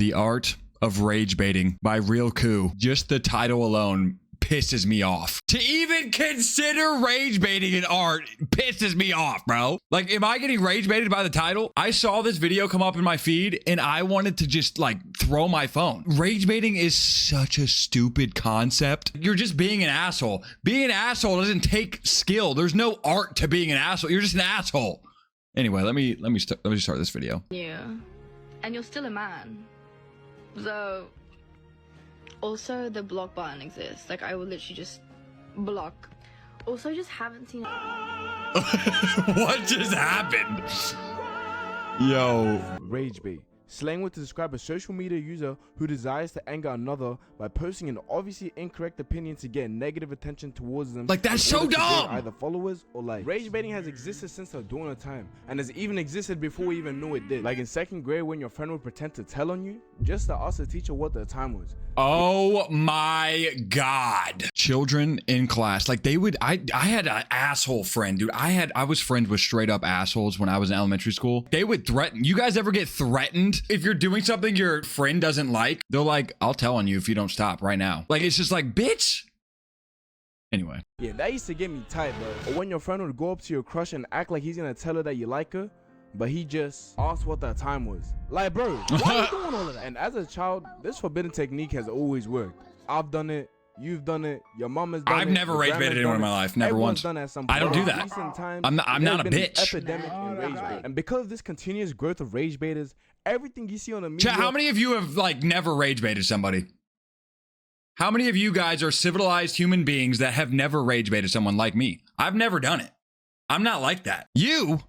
The Art of Rage Baiting by Real Coup. Just the title alone pisses me off. To even consider rage baiting an art pisses me off, bro. Like, am I getting rage baited by the title? I saw this video come up in my feed and I wanted to just like throw my phone. Rage baiting is such a stupid concept. You're just being an asshole. Being an asshole doesn't take skill. There's no art to being an asshole. You're just an asshole. Anyway, let me start this video. Yeah, and you're still a man. So also the block button exists. Like, I will literally just block. Also, I just haven't seen What just happened? Yo. Rage bait. Slang word to describe a social media user who desires to anger another by posting an obviously incorrect opinion to get negative attention towards them. Like, that's in so order to gain dumb! either followers or likes. Rage baiting has existed since the dawn of time and has even existed before we even knew it did. Like in 2nd grade when your friend would pretend to tell on you just to ask the teacher what the time was. Oh my God. Children in class, like they would, I had an asshole friend, dude. I was friends with straight up assholes when I was in elementary school. They would threaten. You guys ever get threatened? If you're doing something your friend doesn't like, they're like, I'll tell on you if you don't stop right now. Like, it's just like, bitch. Anyway. Yeah, that used to get me tight, bro. Or when your friend would go up to your crush and act like he's gonna tell her that you like her, but he just asked what that time was. Like, bro, why are you doing all of that? And as a child, this forbidden technique has always worked. I've done it. You've done it. Your mom has done it. I've never rage baited anyone in my life. Never once. Done at some I don't do point. that. Recent times, I'm not a there's been bitch. an epidemic in rage bait. And because of this continuous growth of rage baiters, everything you see on the media. Chat, how many of you have like never rage baited somebody? How many of you guys are civilized human beings that have never rage baited someone like me? I've never done it. I'm not like that. You?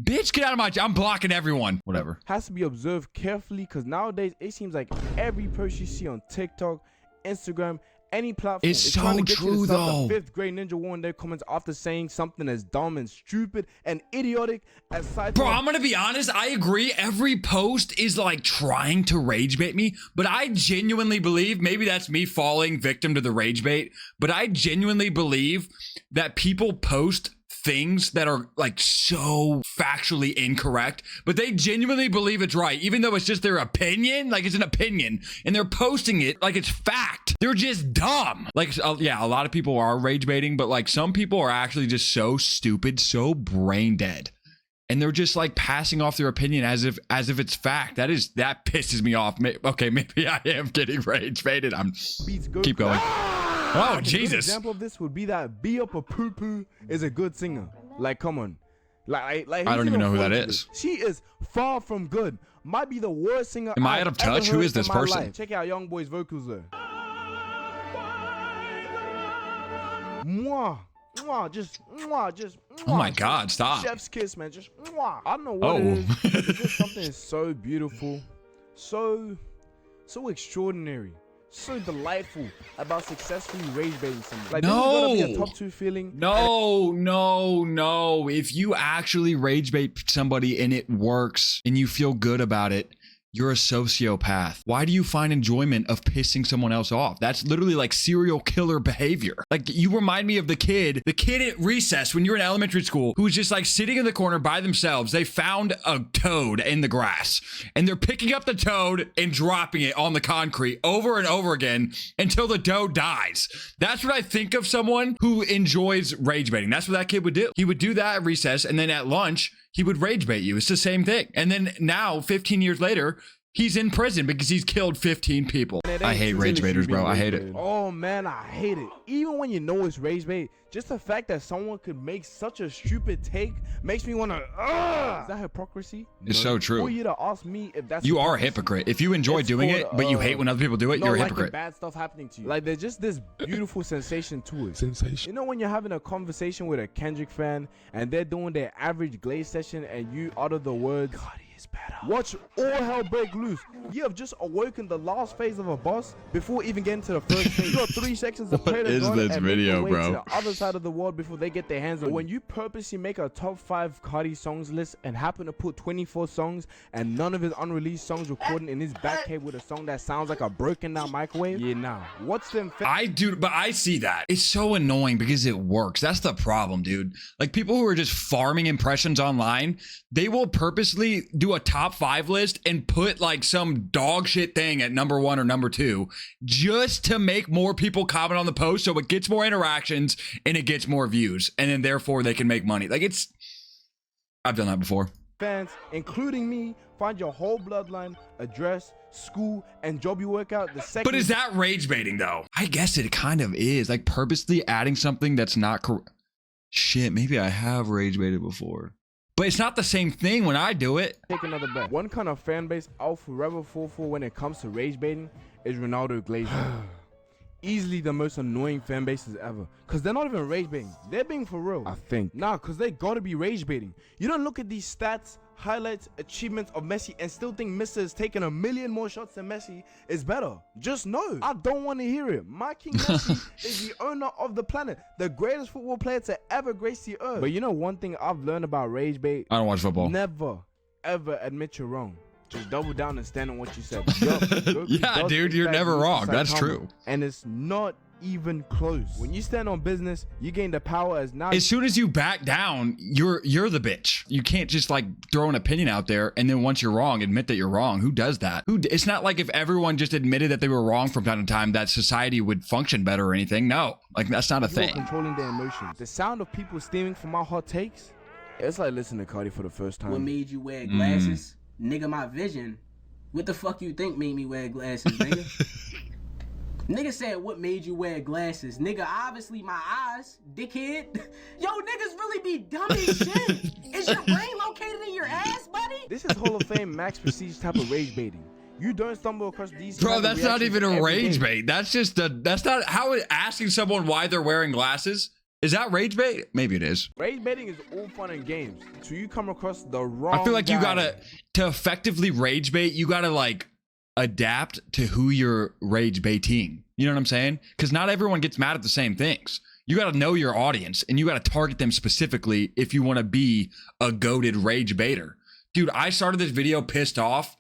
Bitch, get out of my... I'm blocking everyone. Whatever. Has to be observed carefully because nowadays it seems like every post you see on TikTok, Instagram, any platform It's is so trying to get true, you to stop though. the 5th grade ninja war in their comments after saying something as dumb and stupid and idiotic as side. Bro, I'm gonna be honest. I agree. Every post is like trying to rage bait me, but I genuinely believe, maybe that's me falling victim to the rage bait, but I genuinely believe that people post things that are like so factually incorrect, but they genuinely believe it's right, even though it's just their opinion. Like, it's an opinion and they're posting it like it's fact. They're just dumb. Like, yeah, a lot of people are rage baiting, but like some people are actually just so stupid, so brain dead, and they're just like passing off their opinion as if it's fact. That pisses me off. Okay, maybe I am getting rage baited. Keep going. Oh, Jesus. An example of this would be that Be Up a Poo Poo is a good singer. Like, come on. Like I don't even know who that is. She is far from good. Might be the worst singer. Am I out of touch? Who is this person? Life. Check out Young Boy's vocals there. Mwah. Mwah. Just. Mwah. Oh my God, stop. Chef's kiss, man. Just. Mwah. I don't know what it is. It's just something so beautiful. So extraordinary. So delightful about successfully rage baiting someone. Like, no, this is gonna be a top 2 feeling. No. If you actually rage bait somebody and it works and you feel good about it, you're a sociopath. Why do you find enjoyment of pissing someone else off? That's literally like serial killer behavior. Like, you remind me of the kid at recess when you were in elementary school who was just like sitting in the corner by themselves. They found a toad in the grass and they're picking up the toad and dropping it on the concrete over and over again until the toad dies. That's what I think of someone who enjoys rage baiting. That's what that kid would do. He would do that at recess, and then at lunch, he would rage bait you. It's the same thing. And then now, 15 years later, he's in prison because he's killed 15 people. I hate rage baiters, bro. I hate it. Oh, man, I hate it. Even when you know it's rage bait, just the fact that someone could make such a stupid take makes me want to... Is that hypocrisy? It's so true. For you to ask me if that's... You are a hypocrite. If you enjoy doing it, but you hate when other people do it, you're a hypocrite. Bad stuff happening to you. Like, there's just this beautiful sensation to it. You know when you're having a conversation with a Kendrick fan and they're doing their average glaze session and you utter the words... God, he is better. Watch all hell break loose. You have just awoken the last phase of a boss before even getting to the first phase. You got 3 seconds to play the gun and make your way to the other side of the world before they get their hands on you. When you purposely make a top 5 Cardi songs list and happen to put 24 songs and none of his unreleased songs recorded in his back cave with a song that sounds like a broken down microwave, yeah, nah. What's them? I do, but I see that. It's so annoying because it works. That's the problem, dude. Like, people who are just farming impressions online, they will purposely do do a top 5 list and put like some dog shit thing at number 1 or number 2 just to make more people comment on the post so it gets more interactions and it gets more views and then therefore they can make money. Like I've done that before. Fans, including me, find your whole bloodline, address, school, and job you work out the second. But is that rage baiting though? I guess it kind of is. Like purposely adding something that's not correct. Shit, maybe I have rage baited before. But it's not the same thing when I do it. Take another bet. One kind of fan base I'll forever fall for when it comes to rage baiting is Ronaldo Glazer. Easily the most annoying fan bases ever, because they're not even rage baiting, they're being for real, I think. Nah, because they gotta be rage baiting. You don't look at these stats, highlights, achievements of Messi and still think Mr. is taking 1 million more shots than Messi is better. Just know, I don't want to hear it. My King Messi is the owner of the planet, the greatest football player to ever grace the earth. But you know one thing I've learned about rage bait? I don't watch football. Never ever admit you're wrong. Just double down and stand on what you said. Yeah, dude, you're never wrong. That's true. And it's not even close. When you stand on business, you gain the power as now. As soon as you back down, you're the bitch. You can't just like throw an opinion out there and then once you're wrong, admit that you're wrong. Who does that? It's not like if everyone just admitted that they were wrong from time to time, that society would function better or anything. No, like that's not a thing. Controlling their emotions. The sound of people steaming from my hot takes, it's like listening to Cardi for the first time. What made you wear glasses? Nigga, my vision. What the fuck you think made me wear glasses, nigga? Nigga said, what made you wear glasses? Nigga, obviously my eyes, dickhead. Yo, niggas really be dumb as shit. Is your brain located in your ass, buddy? This is Hall of Fame Max Prestige type of rage baiting. You don't stumble across these. Bro, that's not even a rage bait. That's just that's not how asking someone why they're wearing glasses. Is that rage bait? Maybe it is. Rage baiting is all fun and games until you come across the wrong I feel like guy. you gotta, to effectively rage bait, you gotta like adapt to who you're rage baiting. You know what I'm saying? Because not everyone gets mad at the same things. You gotta know your audience and you gotta target them specifically if you wanna be a goated rage baiter. Dude, I started this video pissed off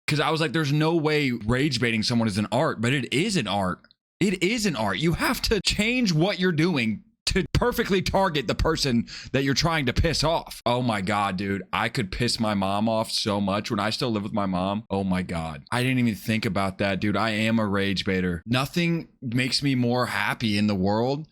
because I was like, there's no way rage baiting someone is an art, but it is an art. It is an art. You have to change what you're doing to perfectly target the person that you're trying to piss off. Oh my God, dude. I could piss my mom off so much when I still live with my mom. Oh my God. I didn't even think about that, dude. I am a rage baiter. Nothing makes me more happy in the world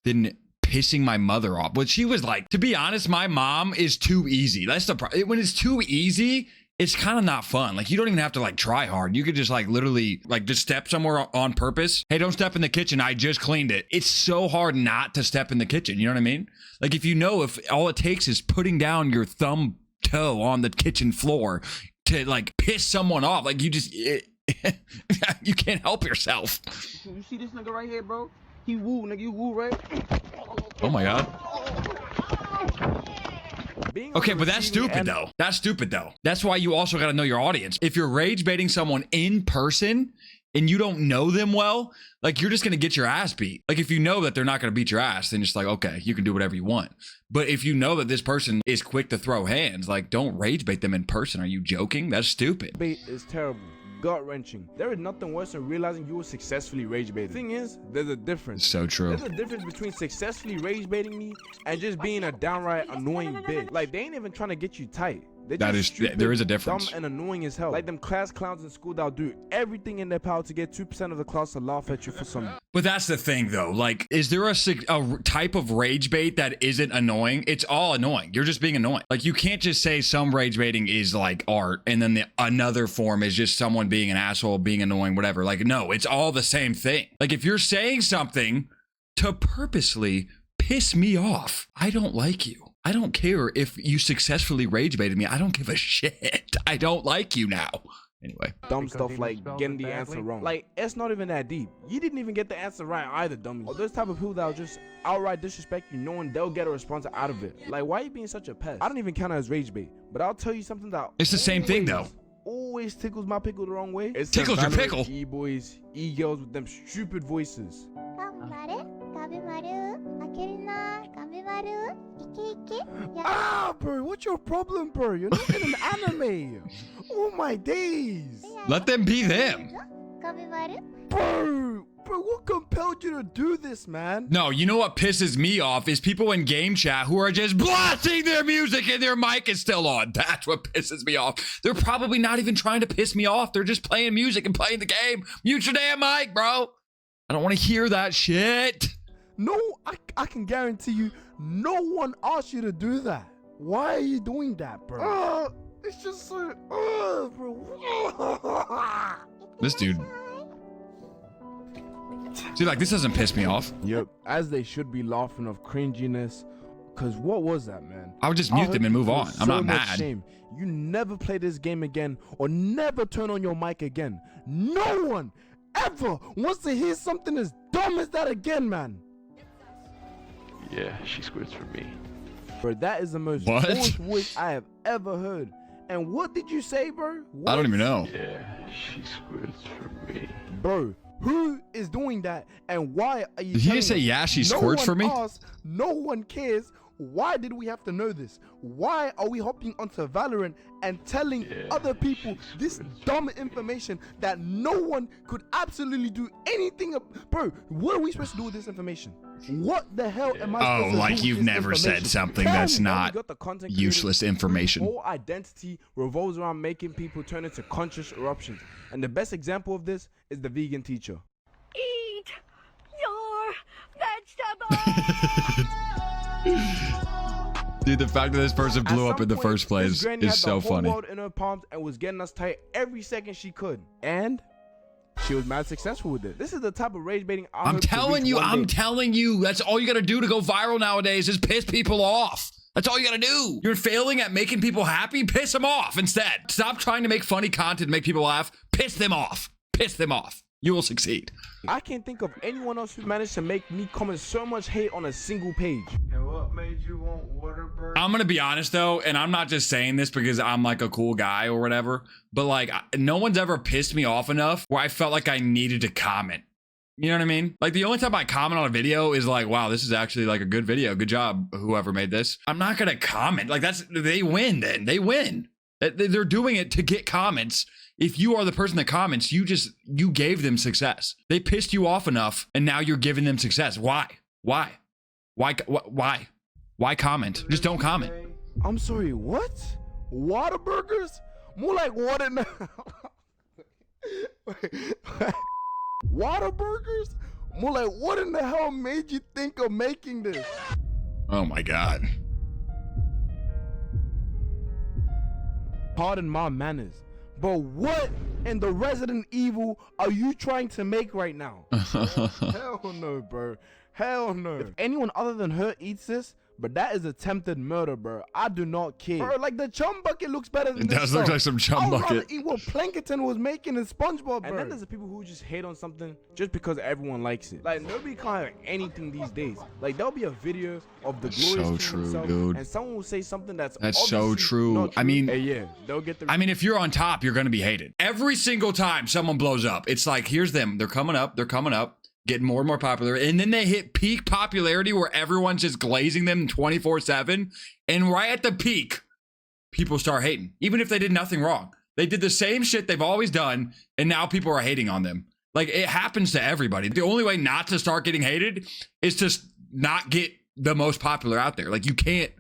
than pissing my mother off. But she was like, to be honest, my mom is too easy. That's the problem. When it's too easy, it's kind of not fun. Like you don't even have to like try hard. You could just like literally like just step somewhere on purpose. Hey, don't step in the kitchen. I just cleaned it. It's so hard not to step in the kitchen. You know what I mean? Like if you know, if all it takes is putting down your thumb toe on the kitchen floor to like piss someone off, like you just, you can't help yourself. You see this nigga right here, bro? He woo, nigga. You woo, right? Oh my God. Okay, but that's stupid though. That's stupid though. That's why you also got to know your audience. If you're rage baiting someone in person and you don't know them well, like you're just going to get your ass beat. Like if you know that they're not going to beat your ass, then it's like, okay, you can do whatever you want. But if you know that this person is quick to throw hands, like don't rage bait them in person. Are you joking? That's stupid. Bait is terrible. Gut-wrenching. There is nothing worse than realizing you were successfully rage baited. The thing is, there's a difference. So true. There's a difference between successfully rage baiting me and just being a downright annoying bitch. Like they ain't even trying to get you tight. That is stupid, there is a difference. Dumb and annoying as hell. Like them class clowns in school that'll do everything in their power to get 2% of the class to laugh at you for some. But that's the thing though. Like, is there a type of rage bait that isn't annoying? It's all annoying. You're just being annoying. Like you can't just say some rage baiting is like art and then another form is just someone being an asshole, being annoying, whatever. Like, no, it's all the same thing. Like if you're saying something to purposely piss me off, I don't like you. I don't care if you successfully rage baited me. I don't give a shit. I don't like you now. Anyway. Dumb stuff like getting the answer wrong. Like, it's not even that deep. You didn't even get the answer right either, dummy. Or those type of people that'll just outright disrespect you knowing they'll get a response out of it. Like, why are you being such a pest? I don't even count it as rage bait. But I'll tell you something that it's the same thing though. Always tickles my pickle the wrong way. It's tickles your pickle. E-boys, e-girls with them stupid voices. Ah, bro, what's your problem, bro? You're not in an anime. Oh my days. Let them be them. Bro, Bro, what compelled you to do this, man? No, you know what pisses me off is people in game chat who are just blasting their music and their mic is still on. That's what pisses me off. They're probably not even trying to piss me off. They're just playing music and playing the game. Mute your damn mic, bro. I don't want to hear that shit. No, I can guarantee you, no one asked you to do that. Why are you doing that, bro? It's just so, bro. This dude. See, like, this doesn't piss me off. Yep, as they should be laughing of cringiness. Cause what was that, man? I would just mute them and move on. I'm not mad. Shame. You never play this game again or never turn on your mic again. No one ever wants to hear something as dumb as that again, man. Yeah, she squirts for me. Bro, that is the most What? foolish voice I have ever heard. And what did you say, bro? What? I don't even know. Yeah, she squirts for me. Bro, who is doing that and why are you Did he telling just say, us? yeah, she No squirts for one me? asked, no one cares. Why did we have to know this? Why are we hopping onto Valorant and telling other people this dumb information that no one could absolutely do anything bro, what are we supposed to do with this information? What the hell am I supposed to do like with you've this never said information? something Tell that's me. not We got the content creators useless information. whose whole identity revolves around making people turn into conscious eruptions. And the best example of this is the vegan teacher. Eat your vegetables. Dude, the fact that this person blew At up some in the point, first place this granny had is the so whole funny. world in her palms and was getting us tight every second she could. And she was mad successful with it. This is the type of rage baiting I'm telling you, that's all you gotta do to go viral nowadays is piss people off. That's all you gotta do. You're failing at making people happy, piss them off instead. Stop trying to make funny content, make people laugh, piss them off. Piss them off. You will succeed. I can't think of anyone else who managed to make me comment so much hate on a single page. And what made you want Waterburger? I'm gonna be honest though, and I'm not just saying this because I'm like a cool guy or whatever, but like no one's ever pissed me off enough where I felt like I needed to comment. You know what I mean? Like the only time I comment on a video is like, wow, this is actually like a good video. Good job, whoever made this. I'm not gonna comment. Like they win then. They win. They're doing it to get comments. If you are the person that comments, you gave them success. They pissed you off enough and now you're giving them success. Why comment? Just don't comment. I'm sorry, what? Waterburgers? More like water now. Waterburgers? More like what in the hell made you think of making this? Oh my God. Pardon my manners, but what in the Resident Evil are you trying to make right now? Hell no, bro. Hell no. If anyone other than her eats this, but that is attempted murder, bro. I do not care. Bro, like the chum bucket looks better than It this does look stuff. like some chum I would rather bucket. eat what Plankton was making in SpongeBob, bro. And then there's the people who just hate on something just because everyone likes it. Like nobody can't have anything these days. Like there'll be a video of the That's glorious so king true, himself, dude. and someone will say something that's so obviously true. not I mean- hey, yeah, they'll get the. I mean, if you're on top, you're going to be hated. Every single time someone blows up, it's like, here's them. They're coming up, getting more and more popular. And then they hit peak popularity where everyone's just glazing them 24/7. And right at the peak, people start hating, even if they did nothing wrong. They did the same shit they've always done. And now people are hating on them. Like it happens to everybody. The only way not to start getting hated is to not get the most popular out there. Like you can't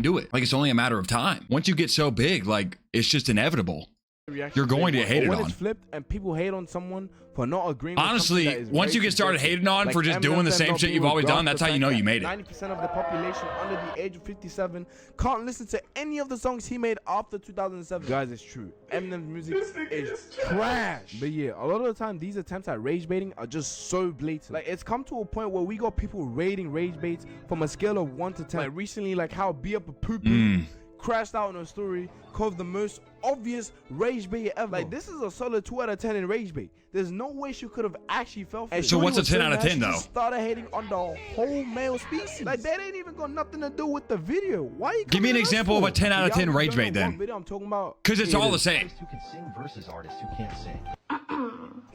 do it. Like it's only a matter of time. Once you get so big, like it's just inevitable. reaction You're going to to get hated when on. it's flipped and people hate on someone for not agreeing with Honestly, something that is once very you get started subjective. hating on for just doing the Eminem same not shit being you've always done, regarded that's how you know you made it. 90% of the population under the age of 57 can't listen to any of the songs he made after 2007. Guys, it's true. Eminem's music is trash. But yeah, a lot of the time, these attempts at rage baiting are just so blatant. Like, it's come to a point where we got people rating rage baits from a scale of 1 to 10. Like, recently, like how Be Up a Poo Poo crashed out in a story called the most obvious rage bait ever. Like, this is a solid 2 out of 10 in rage bait. There's no way she could have actually fell for it. So what's a 10 out of 10 She though? started hating on the whole male species. Like, that ain't even got nothing to do with the video. Why you Give me an coming at us example of for? a 10 out of 10 Y'all rage don't bait know what then. video I'm talking about. Because it's Here all it the is. same. Artists who can sing versus artists who can't sing.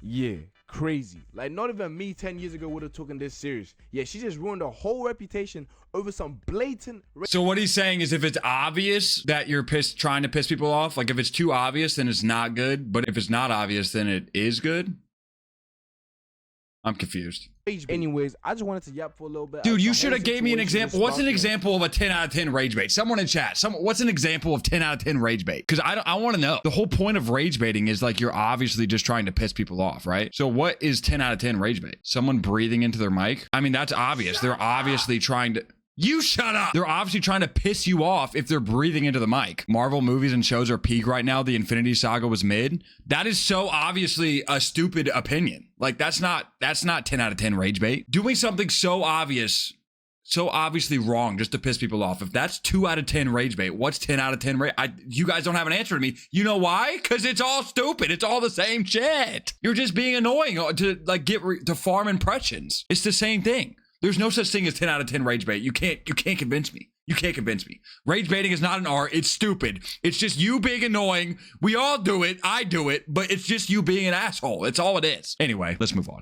Yeah, crazy. Like, not even me 10 years ago would have taken this serious. Yeah, she just ruined her whole reputation over some blatant. So what he's saying is if it's obvious that you're trying to piss people off, like if it's too obvious, then it's not good. But if it's not obvious, then it is good. I'm confused. Anyways, I just wanted to yap for a little bit. Dude, you should have gave me an example. What's an example of a 10 out of 10 rage bait? Someone in chat. What's an example of 10 out of 10 rage bait? Because I want to know. The whole point of rage baiting is like you're obviously just trying to piss people off, right? So what is 10 out of 10 rage bait? Someone breathing into their mic? I mean, that's obvious. They're obviously trying to... You shut up. They're obviously trying to piss you off if they're breathing into the mic. Marvel movies and shows are peak right now. The Infinity Saga was mid. That is so obviously a stupid opinion. Like that's not 10 out of 10 rage bait. Doing something so obvious, so obviously wrong just to piss people off. If that's 2 out of 10 rage bait, what's 10 out of 10 rage? You guys don't have an answer to me. You know why? Because it's all stupid. It's all the same shit. You're just being annoying to like to farm impressions. It's the same thing. There's no such thing as 10 out of 10 rage bait. You can't convince me. You can't convince me. Rage baiting is not an art. It's stupid. It's just you being annoying. We all do it. I do it, but it's just you being an asshole. It's all it is. Anyway, let's move on.